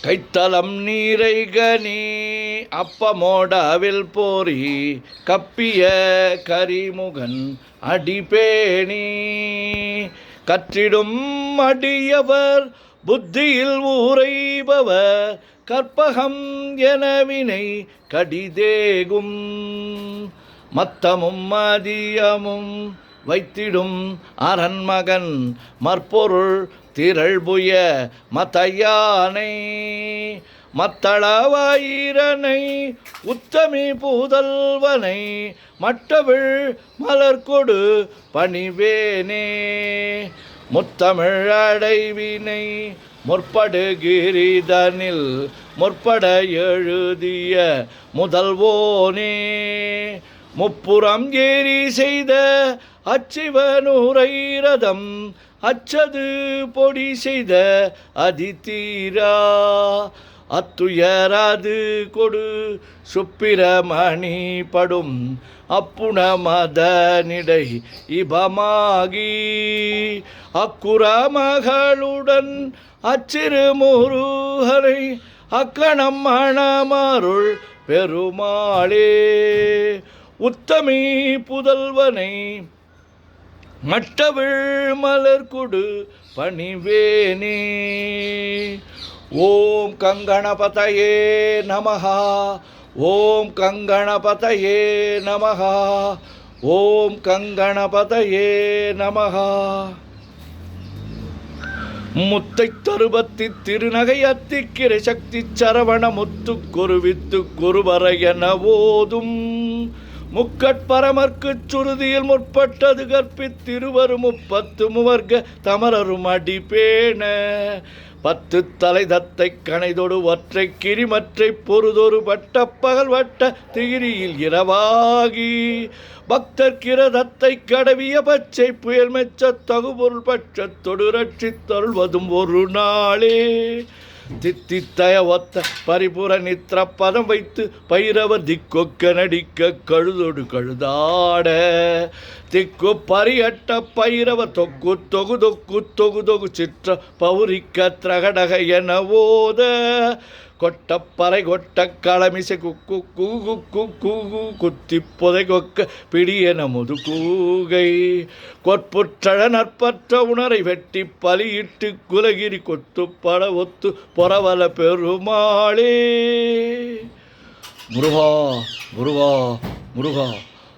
கைத்தலம் நீரை கனி அப்பமோடாவில் போரி கப்பிய கரிமுகன் அடிபேணி கற்றிடும் அடியவர் புத்தியில் ஊரைபவர் கற்பகம் எனவினை கடிதேகும் மத்தமும் மதியமும் வைத்திடும் அரண்மகன் மற்பொருள் திரள்புய மத்தையானை மத்தளவாயிரனை உத்தமி பூதல்வனை மட்டவிழ் மலர்கொடு பணிவேனே முத்தமிழ் அடைவினை முற்படுகிரிதனில் முற்பட எழுதிய முதல்வோனே முப்புறம் ஏறி செய்த அச்சிவனூரைரதம் அச்சது பொடி செய்த அதிதீரா அத்துயராது கொடு சுப்பிரமணி படும் அப்புண மதனிடை இபமாகி அக்குற மகளுடன் அச்சிறு முருகரை அக்கணம் மணமருள் பெருமாளே உத்தமி புதல்வனை மட்டவிழ் மலர்கொடு பணிவேனே. ஓம் கங்கணபதயே நமஹ. ஓம் கங்கணபதயே நமஹ. ஓம் கங்கணபதயே நமஹ. முத்தை தருபத்தி திருநகை அத்திக்கிரை சக்தி சரவண முத்து குருவித்து குருவரையன ஓதும் முக்கட்பரமர்க்கு சுருதியில் முற்பட்டது கற்பித்திருவரும் முப்பத்து முவர்க்க தமரரும் அடிபேண பத்து தலை தத்தை கணைதொடு ஒற்றை கிரிமற்றை பொருதொரு வட்ட பகல் வட்ட திகிரியில் இரவாகி பக்தர் கிரதத்தை கடவிய பச்சை புயல் மெச்ச தகுபொருள் பட்சத்தொடு ரட்சித்தருள்வதும் ஒரு நாளே தித்தித்தய ஒத்த பரிபுர நித்திர பதம் வைத்து பைரவர் திக்கொக்க நடிக்க கழுதொடு கழுதாட திக்கு பரியட்ட பைரவ தொக்கு தொகு தொக்கு தொகு தொகு சிற்ற பௌரிக்க திரகடக என ஓத கொட்டப்பறை கொட்ட களமிசை குக்கு கூகு கூகு குத்தி புதை கொக்க பிடியன முது கூகை கொற்புற்றழ நற்பற்ற உணரை வெட்டி பலியிட்டு குலகிரி கொத்து பட ஒத்து பொறவல பெருமாளே. முருகா முருகா முருகா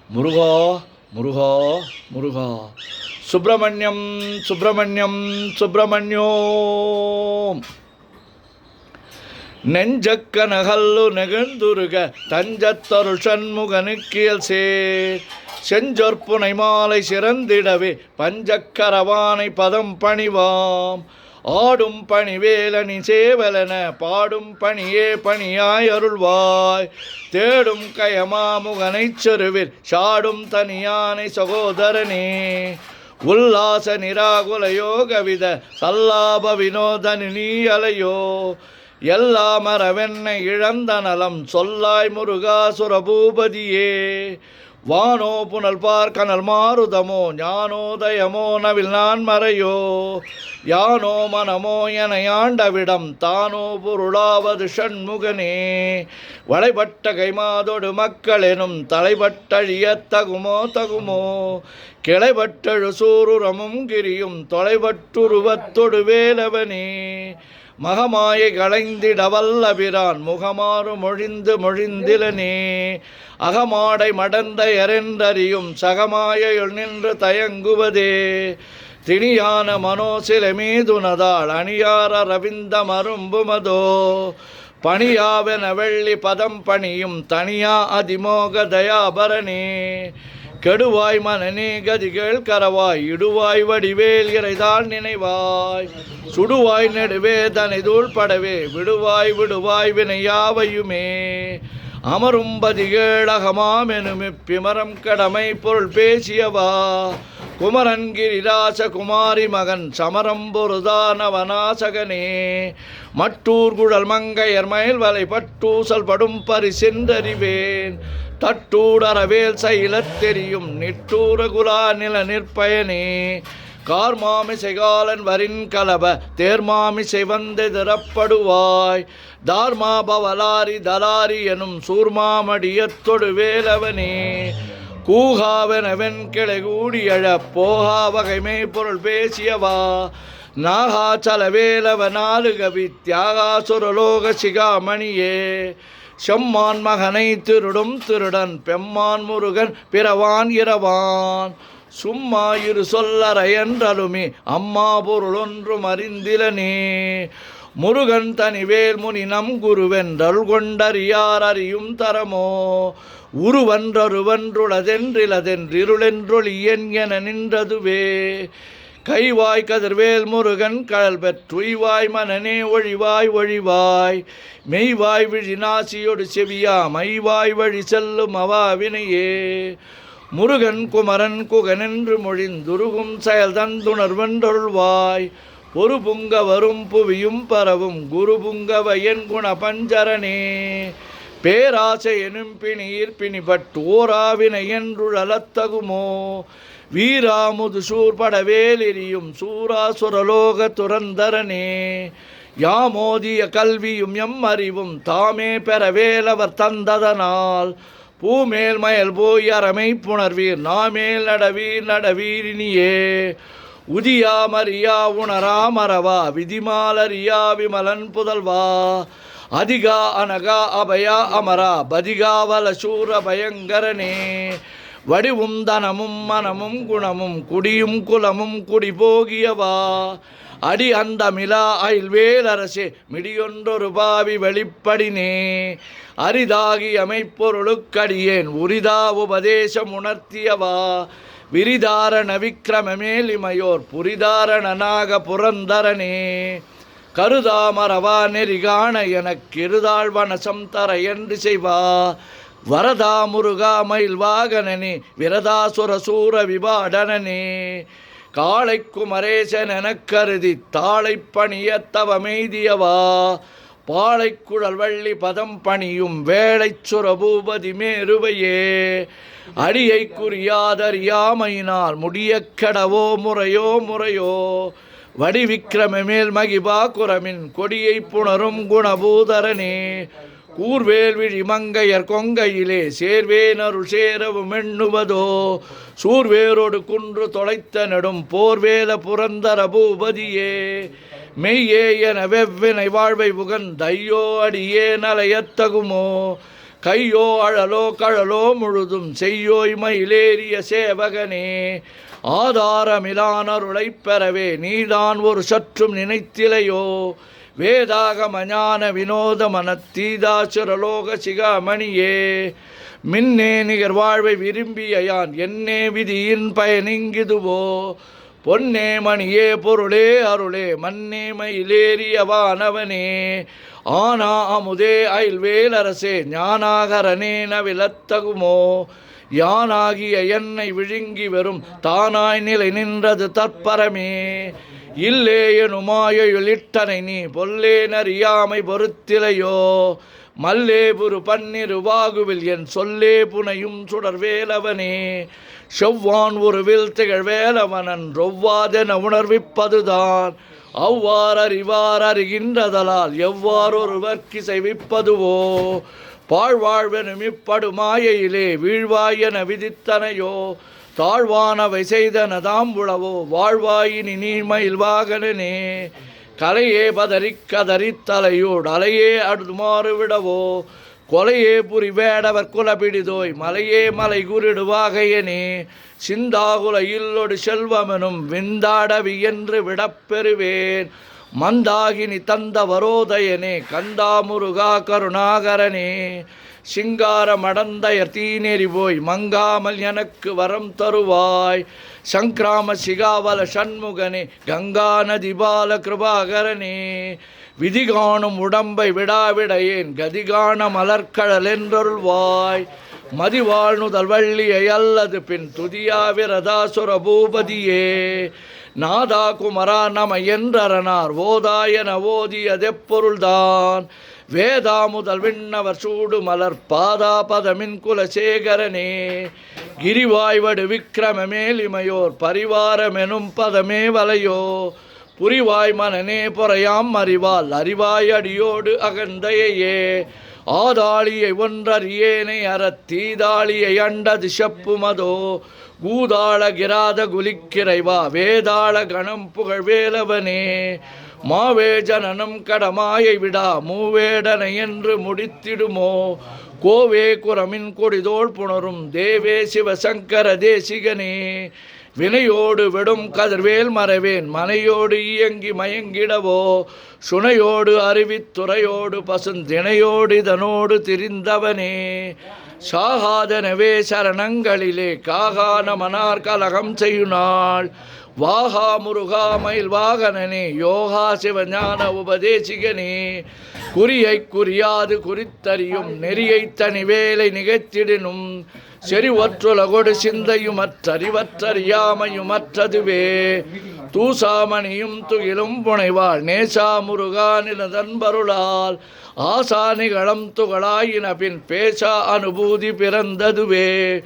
முருகா முருகா முருகா. சுப்பிரமணியம் சுப்பிரமணியம் சுப்பிரமணியோம். நெஞ்சக்க நகல்லு நெகிழ்ந்துருக தஞ்சத்தரு சண்முகனுக்கியல் செஞ்சொற்புனை மாலை சிறந்திடவே பஞ்சக்கரவானை பதம் பணிவாம் ஆடும் பணிவேலனி சேவலன பாடும் பணியே பணியாய் அருள்வாய் தேடும் கயமாமுகனை செருவில் சாடும் தனியானை சகோதரனே உல்லாச நிராகுல யோகவித சல்லாப வினோதனி நீ அலையோ எல்லாமரவென்னை இழந்த நலம் சொல்லாய் முருகாசுரபூபதியே வானோ புனல் பார் கனல் மாருதமோ ஞானோதயமோ நவில் நான் மறையோ யானோ மனமோ என ஆண்டவிடம் தானோ பொருளாவது ஷண்முகனே வளைபட்ட கைமாதொடு மக்களெனும் தலைபட்டழிய தகுமோ தகுமோ கிளைபட்டழு சூருரமும் கிரியும் தொலைபட்டுருவத்தொடு வேலவனே மகமாயை களைந்திட வல்லபிரான் முகமாறு மொழிந்து மொழிந்திலனே அகமாடை மடந்த எரென்றறியும் சகமாயுள் நின்று தயங்குவதே திணியான மனோசில மீதுனதாள் அணியார ரவிந்த மரும்புமதோ பணியாவென வெள்ளி பதம் பணியும் தனியா அதிமோக தயாபரணே கெடுவாய் மனநே கதிகள் கரவாய் இடுவாய் வடிவேல் இறைதான் நினைவாய் சுடுவாய் நெடுவே தனை தூள்படவே விடுவாய் விடுவாய் வினையாவையுமே அமரும் பதிகேளகமாமெனும் இப்பிமரம் கடமை பொருள் பேசியவா குமரன் கிரிராச குமாரி மகன் சமரம் பொருதானவனாசகனே மட்டூர் குழல் மங்கையர் மயில் வலை பட்டூசல் படும் பரிசென்றறிவேன் தட்டூடரவேல் சைலத் தெரியும் நிட்டூர குலா நில நிற்பயனே கார்மாமிசைகாலன் வரின் கலப தேர்மாமிசை வந்தெதிரப்படுவாய் தார்மா பவலாரி தலாரி எனும் சூர்மாமடியத்தொடு வேலவனே கூகாவெனவென் கிளை கூடியழ போகா வகைமை பொருள் பேசியவா நாகாச்சல வேலவ நாலு கவி தியாகாசுரலோக சிகாமணியே செம்மான் மகனை திருடும் திருடன் பெம்மான் முருகன் பிறவான் இரவான் சும்மா இரு சொல்லற என்றலுமே அம்மா பொருளொன்றும் அறிந்திலனே முருகன் தனிவேல் முனி நம் குருவென்றல் கொண்டறியார் அறியும் தரமோ உருவன்றொருவன்றுளதென்றிலதென்றிருளென்றொழியன் என நின்றதுவே கைவாய் கதிர்வேல் முருகன் கழல் பெற்றுய்வாய் மனனே ஒழிவாய் ஒழிவாய் மெய்வாய் விழி நாசியொடு செவியா மைவாய் வழி செல்லும் அவாவினையே முருகன் குமரன் குகனென்று மொழிந்துருகும் செயல் தந்துணர்வென்றொள்வாய் பொறு புங்க வரும் புவியும் பரவும் குரு புங்கவயன் குண பஞ்சரனே பேராசை எனும் பிணியிற் பிணிபட்டு ஓராவினை என்றுழலத்தகுமோ வீராமுது சூர்படவேலெரியும் சூராசுரலோக துரந்தரனே யாமோதிய கல்வியும் எம் அறிவும் தாமே பெறவேலவர் தந்ததனால் பூமேல் மயல் போய் அறமை புணர்வீர் நாமேல் நடவீர் நடவீரினியே உதியாமறியா உணராமரவா விதிமாலரியா விமலன் புதல்வா அதிகா அனகா அபயா அமரா பதிகாவல சூர பயங்கரனே வடிவும் தனமும் மனமும் குணமும் குடியும் குலமும் குடி போகியவா அடி அந்தமிலா அயில்வேலரசே மிடியொன்றொரு பாவி வெளிப்படினே அரிதாகி அமைப்பொருளுக்கடியேன் உரிதா உபதேசம் உணர்த்தியவா விரிதாரண விக்கிரமமேலிமையோர் புரிதாரணனாக புரந்தரனே கருதாமரவா நெறிகாண எனக்கிருதாள் வனசம் தர என்று செய்வா வரதா முருகா மயில் வாகனனே விரதாசுர சூர விபாடனனே காளை குமரேசன் எனக் கருதி தாளை பணிய தவமெய்தியவா பாளை குழல் வள்ளி பதம் பணியும் வேளை சுரபூபதி மேருவையே அடியை குறியாதறியாமையினால் முடிய கெடவோ முறையோ முறையோ வடிவிக்கிரமமேல் மகிபா குரமின் கொடியை புணரும் குணபூதரனே கூர்வேல் விழி மங்கையர் கொங்கையிலே சேர்வேனருள் சேரவும் எண்ணுவதோ சூர்வேரோடு குன்று தொலைத்த நெடும் போர்வேல புரந்தர பூபதியே மெய்யே என வெவ்வினை வாழ்வை புகந்தையோ அடியே நலையத்தகுமோ கையோ அழலோ கழலோ முழுதும் செய்யோய் மயிலேறிய சேவகனே ஆதாரமிலானருளைப் பெறவே நீதான் ஒரு சற்றும் நினைத்திலையோ வேதாகம ஞான வினோத மனத்தீதாசுரலோக சிகாமணியே மின்னே நிகர் வாழ்வை விரும்பிய யான் என்னே விதியின் பயனிங்கிதுவோ பொன்னே மணியே பொருளே அருளே மன்னே மயிலேறியவானவனே ஆனா அமுதே அயில்வேலரசே ஞானாகரனே நவிலத்தகுமோ யானாகிய என்னை விழுங்கி வரும் தானாய் நிலை நின்றது தற்பரமே இல்லே எனுமாயுளிட்டனை நீ பொல்லே நறியாமை பொறுத்திலையோ மல்லே புரு பன்னிரு வாகுவில் என் சொல்லே புனையும் சுடர் வேலவனே செவ்வான் உருவில் திகழ் வேலவனன் ரொவ்வாதென உணர்விப்பதுதான் அவ்வாறு அறிவார் அறிகின்றதலால் எவ்வாறொருவர்க்கு செய்விப்பதுவோ பாழ்வாழ்வெனும் இப்படுமாயையிலே வீழ்வாயென விதித்தனையோ தாழ்வானவை செய்தனதாம் உளவோ வாழ்வாயினி நீர்மயில் வாகனனே கலையே பதறிக் கதறித் தலையோடு அலையே அடுமாறு விடவோ கொலையே புரி வேடவர் குலபிடிதோய் மலையே மலை குருடுவாகையனே சிந்தாகுல இல்லொடு செல்வமெனும் விந்தாடவி என்று விடப்பெறுவேன் மந்தாகினி தந்த வரோதயனே கந்தா முருகா கருணாகரனே சிங்கார மடந்தயர் தீநெறி போய் மங்காமல் எனக்கு வரம் தருவாய் சங்கிராம சிகாவல சண்முகனே கங்கா நதி பால கிருபாகரனே விதிகாணும் உடம்பை விடாவிடையேன் கதிகான மலர்கடல் என்றருள்வாய் மதிவாழ்நுதல் வள்ளியை அல்லது பின் துதியா விரதாசுர பூபதியே நாதா குமரா நம என்றறனார் ஓதாயன ஓதியதெப்பொருள்தான் வேதா முதல் விண்ணவர் சூடு மலர் பாதா பதமின் குலசேகரனே கிரிவாய்வடு விக்கிரமமேலிமையோர் பரிவாரமெனும் பதமே வலையோ புரிவாய் மனநே பொறையாம் அறிவால் அறிவாய் அடியோடு அகந்தையே ஆதாளியை ஒன்றறியேனை அறத்தீதாளியை அண்டது செப்புமதோ கூதாள கிராத குலிக்கிறைவா வேதாள கணம் புகழ் வேலவனே மாவே ஜனனம் கடமாயை விடா மூவேடனை என்று முடித்திடுமோ கோவே குரமின் கொடிதோள் புணரும் தேவே சிவசங்கர தேசிகனே வினையோடு விடும் கதிர்வேல் மறவேன் மனையோடு இயங்கி மயங்கிடவோ சுனையோடு அருவித்துறையோடு பசுந்திணையோடு இதனோடு திரிந்தவனே சாகாதனவே சரணங்களிலே காகான மனார் கலகம் செய்யுநாள் வாகா முருகா மயில் வாகனனே யோகா சிவஞான உபதேசிகனே குறியை குறியாது குறித்தறியும் நெறியை தனிவேலை நிகழ்த்திடினும் செறிவற்றுலகொடு சிந்தையுமற்றறிவற்றறியாமையுமற்றதுவே தூசாமணியும் துகிலும் புனைவாள் நேசா முருகா நிலதன்பருளால் ஆசானிகளம் துகளாயின பின் பேசா அனுபூதி பிறந்ததுவே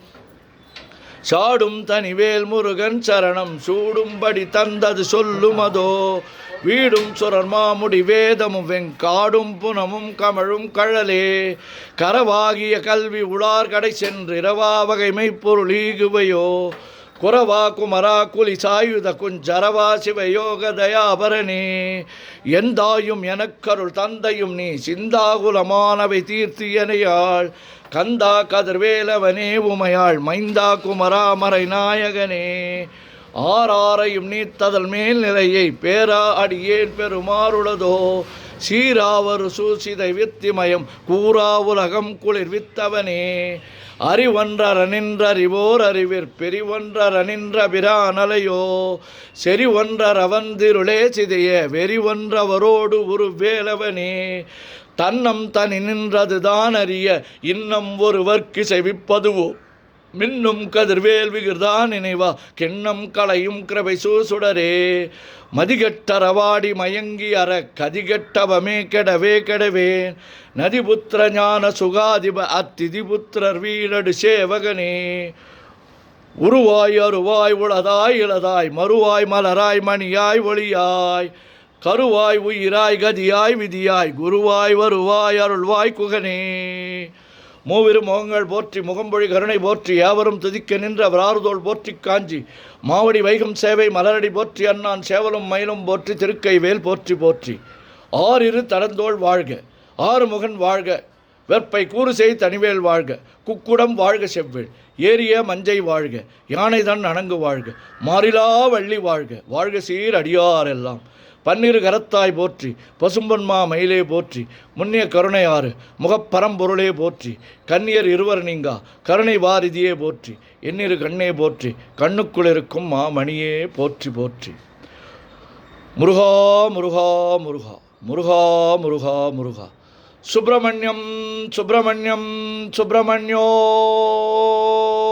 சாடும் தனிவேல் முருகன் சரணம் சூடும்படி தந்தது சொல்லுமதோ வீடும் சுரர்மாமுடி வேதமும் வெங்காடும் புனமும் கமழும் கழலே கரவாகிய கல்வி உளார் கடை சென்று இரவா வகைமை பொருளீகுவையோ குரவா குமரா குலி சாயுத குஞ்சரவா சிவயோக தயாபரணே எந்தாயும் எனக்கருள் தந்தையும் நீ சிந்தாகுலமானவை தீர்த்தியனையாள் கந்தா கதிர்வேலவனே உமையாள் மைந்தா குமரா மறை நாயகனே ஆறாரையும் நீத்ததல் மேல் நிலையை பேரா அடியேன் பெருமாறுளதோ சீராவரு சூசிதை வித்திமயம் கூறா உலகம் குளிர் வித்தவனே அறிவொன்றர நின்றறிவோர் அறிவிற் பெரிவொன்றர நின்ற பிரானலையோ செறிவொன்றர வந்திருளே சிதைய வெறிவொன்றவரோடு உரு வேலவனே தன்னம் தனி நின்றதுதான் அறிய இன்னம் ஒருவர்க்கு செவிப்பதுவோ மின்னும் கதிர்வேல் விகிர்தான் நினைவா கிண்ணம் களையும் கிருபை சூசுடரே மதிகெட்டரவாடி மயங்கி அற கதிகெட்டவமே கெடவே கெடவேன் நதிபுத்திர ஞான சுகாதிப அத்திதிபுத்திரர் வீரடு சேவகனே உருவாய் அருவாய் உளதாய் இளதாய் மறுவாய் மலராய் மணியாய் ஒளியாய் கருவாய் உயிராய் கதியாய் விதியாய் குருவாய் வருவாய் அருள்வாய் குகனே மூவிரு முகங்கள் போற்றி முகம்பொழி கருணை போற்றி யாவரும் துதிக்க நின்ற வராறுதோள் போற்றி காஞ்சி மாவடி வைகம் சேவை மலரடி போற்றி அண்ணான் சேவலும் மயிலும் போற்றி திருக்கை வேல் போற்றி போற்றி ஆறிரு தடந்தோள் வாழ்க ஆறுமுகன் வாழ்க வெற்பை கூறுசெய் தனிவேல் வாழ்க குக்குடம் வாழ்க செவ்வேள் ஏரிய மஞ்சை வாழ்க யானைதன் அணங்கு வாழ்க மாறிலா வள்ளி வாழ்க வாழ்க சீர் அடியாரெல்லாம் பன்னிரு கரத்தாய் போற்றி பசும்பொன்மா மயிலே போற்றி முன்னிய கருணையாறு முகப்பரம்பொருளே போற்றி கன்னியர் இருவர் நீங்கா கருணை வாரிதியே போற்றி எண்ணிரு கண்ணே போற்றி கண்ணுக்குள் இருக்கும் மாமணியே போற்றி போற்றி முருகா முருகா முருகா முருகா முருகா முருகா சுப்பிரமணியம் சுப்பிரமணியம் சுப்பிரமணியோ